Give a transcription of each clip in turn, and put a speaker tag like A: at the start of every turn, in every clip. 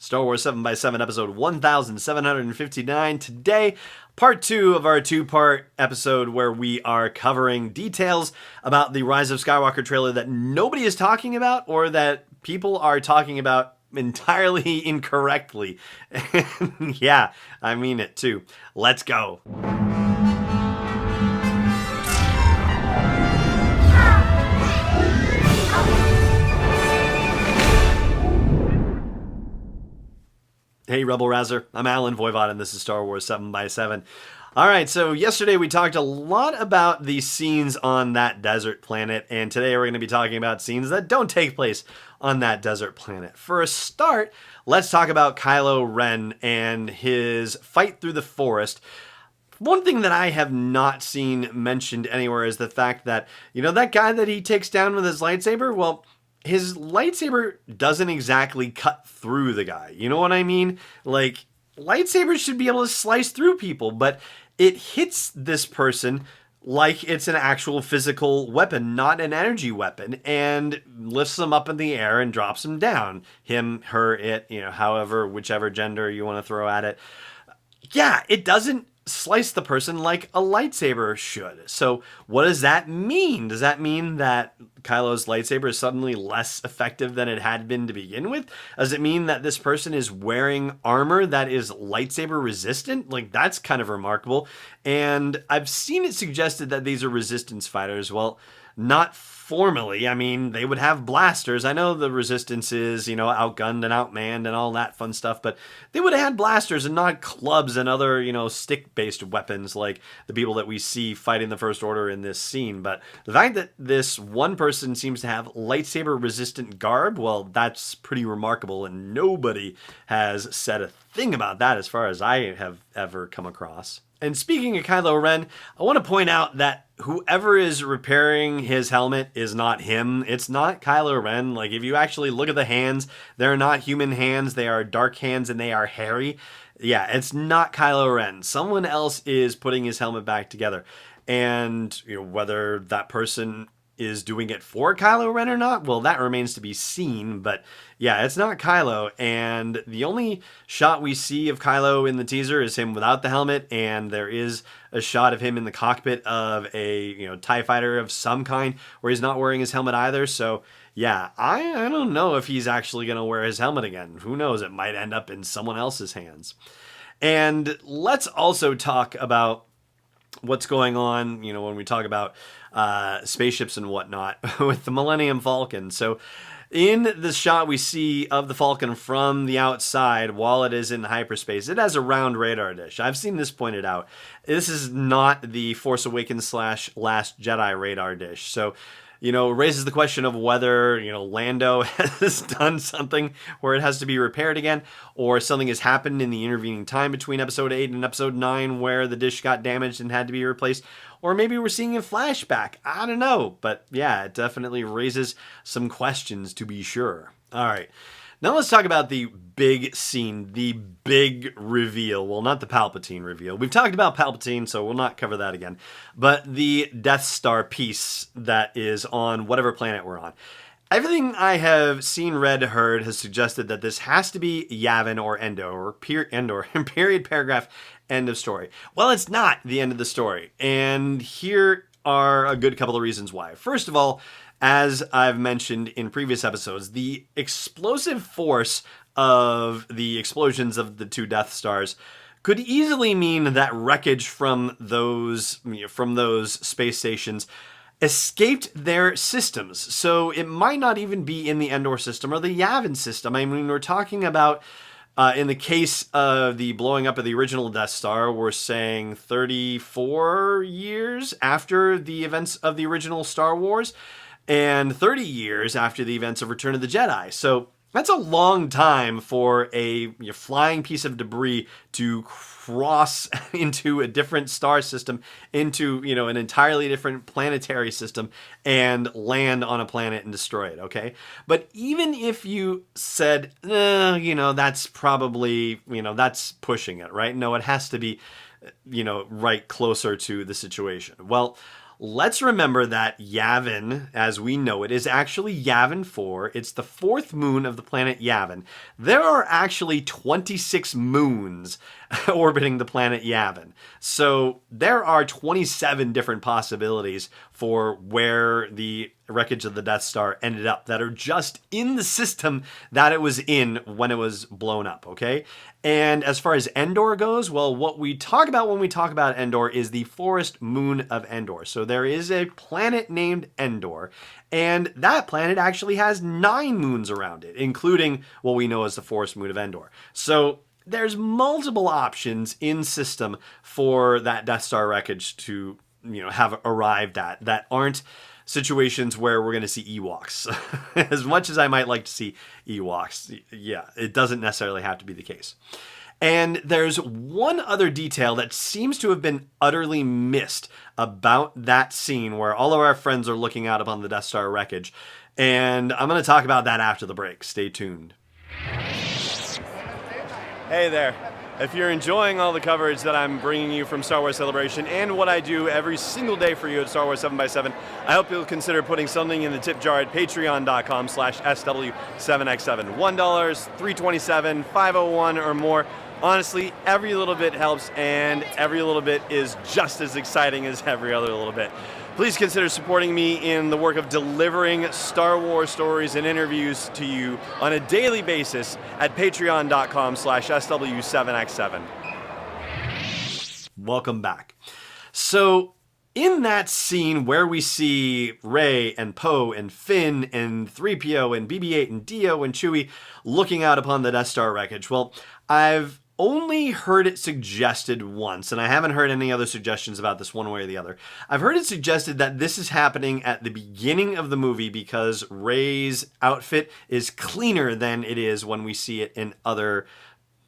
A: Star Wars 7x7, episode 1759. Today, part 2 of our 2-part episode where we are covering details about the Rise of Skywalker trailer that nobody is talking about or that people are talking about entirely incorrectly. Yeah, I mean it too. Let's go. Hey Rebel Razzer, I'm Alan Voivod and this is Star Wars 7x7. Alright, so yesterday we talked a lot about the scenes on that desert planet, and today we're going to be talking about scenes that don't take place on that desert planet. For a start, let's talk about Kylo Ren and his fight through the forest. One thing that I have not seen mentioned anywhere is the fact that, that guy that he takes down with his lightsaber, well, his lightsaber doesn't exactly cut through the guy. You know what I mean? Like, lightsabers should be able to slice through people, but it hits this person like it's an actual physical weapon, not an energy weapon, and lifts them up in the air and drops them down. Him, her, it, however, whichever gender you want to throw at it. Yeah, it doesn't slice the person like a lightsaber should. So what does that mean? Does that mean that Kylo's lightsaber is suddenly less effective than it had been to begin with? Does it mean that this person is wearing armor that is lightsaber resistant? Like, that's kind of remarkable. And I've seen it suggested that these are resistance fighters. Well, not formally. I mean, they would have blasters. I know the resistance is, outgunned and outmanned and all that fun stuff, but they would have had blasters and not clubs and other, stick-based weapons like the people that we see fighting the First Order in this scene. But the fact that this one person seems to have lightsaber-resistant garb, well, that's pretty remarkable, and nobody has said a thing about that as far as I have ever come across. And speaking of Kylo Ren, I want to point out that whoever is repairing his helmet is not him. It's not Kylo Ren. Like, if you actually look at the hands, they're not human hands. They are dark hands and they are hairy. Yeah, it's not Kylo Ren. Someone else is putting his helmet back together. And whether that person is doing it for Kylo Ren or not, well, that remains to be seen. But yeah, it's not Kylo, and the only shot we see of Kylo in the teaser is him without the helmet, and there is a shot of him in the cockpit of a TIE fighter of some kind where he's not wearing his helmet either. So yeah, I don't know if he's actually going to wear his helmet again. Who knows? It might end up in someone else's hands. And let's also talk about what's going on, when we talk about spaceships and whatnot with the Millennium Falcon. So in the shot we see of the Falcon from the outside while it is in hyperspace, it has a round radar dish. I've seen this pointed out. This is not the Force Awakens / Last Jedi radar dish. So it raises the question of whether, Lando has done something where it has to be repaired again, or something has happened in the intervening time between episode 8 and episode 9 where the dish got damaged and had to be replaced, or maybe we're seeing a flashback. I don't know, but yeah, it definitely raises some questions to be sure. All right. Now let's talk about the big scene, the big reveal. Well, not the Palpatine reveal. We've talked about Palpatine, so we'll not cover that again. But the Death Star piece that is on whatever planet we're on. Everything I have seen, read, heard has suggested that this has to be Yavin or Endor, or Endor, period, paragraph, end of story. Well, it's not the end of the story. And here are a good couple of reasons why. First of all, as I've mentioned in previous episodes, the explosive force of the explosions of the 2 Death Stars could easily mean that wreckage from those space stations escaped their systems. So it might not even be in the Endor system or the Yavin system. I mean, we're talking about, in the case of the blowing up of the original Death Star, we're saying 34 years after the events of the original Star Wars, and 30 years after the events of Return of the Jedi. So that's a long time for a flying piece of debris to cross into a different star system, into an entirely different planetary system, and land on a planet and destroy it, okay? But even if you said, that's probably, that's pushing it, right? No, it has to be, right closer to the situation. Well, let's remember that Yavin, as we know it, is actually Yavin 4. It's the fourth moon of the planet Yavin. There are actually 26 moons orbiting the planet Yavin. So there are 27 different possibilities for where the wreckage of the Death Star ended up that are just in the system that it was in when it was blown up, okay? And as far as Endor goes, well, what we talk about when we talk about Endor is the forest moon of Endor. So there is a planet named Endor, and that planet actually has 9 moons around it, including what we know as the forest moon of Endor. So there's multiple options in system for that Death Star wreckage to, have arrived at that aren't situations where we're going to see Ewoks. As much as I might like to see Ewoks, yeah, it doesn't necessarily have to be the case. And there's one other detail that seems to have been utterly missed about that scene where all of our friends are looking out upon the Death Star wreckage. And I'm going to talk about that after the break. Stay tuned. Hey there. If you're enjoying all the coverage that I'm bringing you from Star Wars Celebration and what I do every single day for you at Star Wars 7x7, I hope you'll consider putting something in the tip jar at patreon.com/SW7x7. $1, $3.27, $5.01 or more. Honestly, every little bit helps, and every little bit is just as exciting as every other little bit. Please consider supporting me in the work of delivering Star Wars stories and interviews to you on a daily basis at patreon.com/SW7x7. Welcome back. So, in that scene where we see Rey and Poe and Finn and 3PO and BB-8 and D-O and Chewie looking out upon the Death Star wreckage, well, I've only heard it suggested once, and I haven't heard any other suggestions about this one way or the other. I've heard it suggested that this is happening at the beginning of the movie because Rey's outfit is cleaner than it is when we see it in other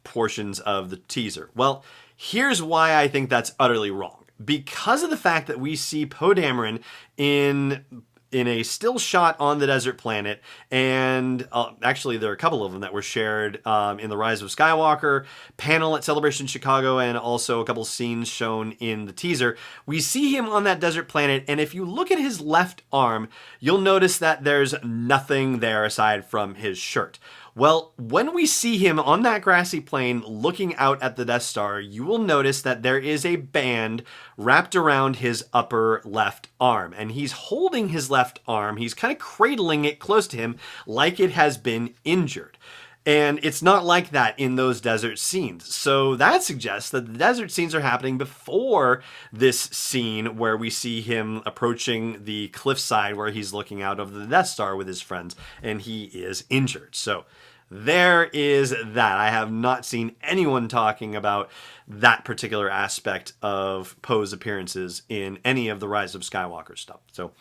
A: portions of the teaser. Well, here's why I think that's utterly wrong. Because of the fact that we see Poe Dameron in a still shot on the desert planet, and actually there are a couple of them that were shared in the Rise of Skywalker panel at Celebration Chicago, and also a couple scenes shown in the teaser. We see him on that desert planet, and if you look at his left arm, you'll notice that there's nothing there aside from his shirt. Well, when we see him on that grassy plain looking out at the Death Star, you will notice that there is a band wrapped around his upper left arm. And he's holding his left arm, he's kind of cradling it close to him like it has been injured. And it's not like that in those desert scenes. So that suggests that the desert scenes are happening before this scene where we see him approaching the cliffside where he's looking out over the Death Star with his friends, and he is injured. So there is that. I have not seen anyone talking about that particular aspect of Poe's appearances in any of the Rise of Skywalker stuff. So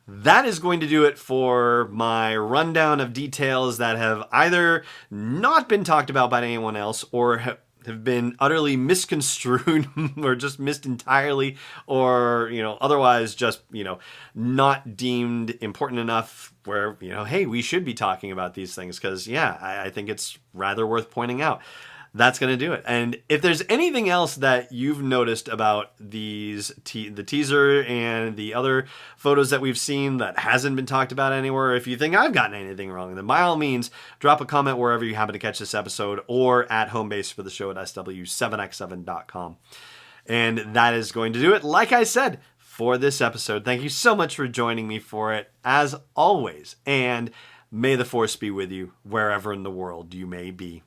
A: that is going to do it for my rundown of details that have either not been talked about by anyone else or have been utterly misconstrued or just missed entirely, or, otherwise just, not deemed important enough where, hey, we should be talking about these things because, I think it's rather worth pointing out. That's going to do it. And if there's anything else that you've noticed about the teaser and the other photos that we've seen that hasn't been talked about anywhere, if you think I've gotten anything wrong, then by all means, drop a comment wherever you happen to catch this episode or at home base for the show at SW7x7.com. And that is going to do it, like I said, for this episode. Thank you so much for joining me for it, as always. And may the Force be with you wherever in the world you may be.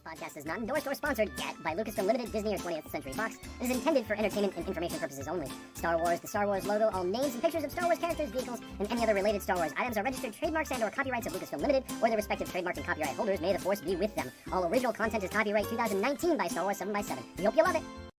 B: Podcast is not endorsed or sponsored yet by Lucasfilm Limited, Disney, or 20th Century Fox. It is intended for entertainment and information purposes only. Star Wars, the Star Wars logo, all names and pictures of Star Wars characters, vehicles, and any other related Star Wars items are registered trademarks and/or copyrights of Lucasfilm Limited or their respective trademark and copyright holders. May the Force be with them. All original content is copyright 2019 by Star Wars 7x7. We hope you love it.